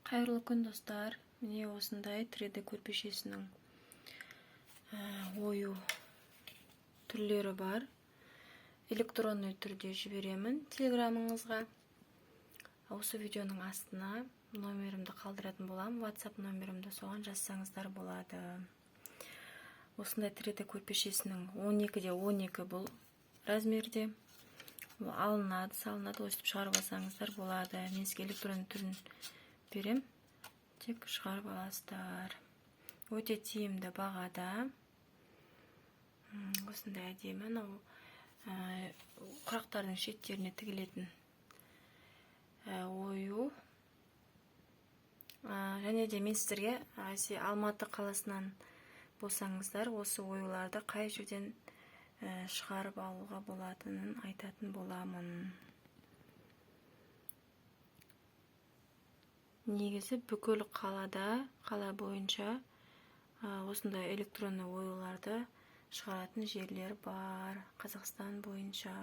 Қайырлы күн достар. Міне осындай 3D көрпешесінің ою түрлері бар. Электронный түрде жіберемін телеграмыңызға. Осы видеоның астына номерімді қалдыратын болам. WhatsApp номерімді соған жазсаңыздар болады. Осындай 3D көрпешесінің 12-де 12 бұл размерде. Алынады, салынады, өстіп шығарып алсаңыздар болады. Мен сізге электронный түрін берем, тек шығарып аласыздар. Өте тиімді бағада. Осындай әдемі, құрақтардың шеттеріне тігілетін ою. Және де мен сіздерге Алматы қаласынан болсаңыздар, осы оюларды қай жерден шығарып алуға болатынын айтатын боламын. Негізі бүкіл қала бойынша осындай электронный оюларды шығаратын жерлер бар, Қазақстан бойынша.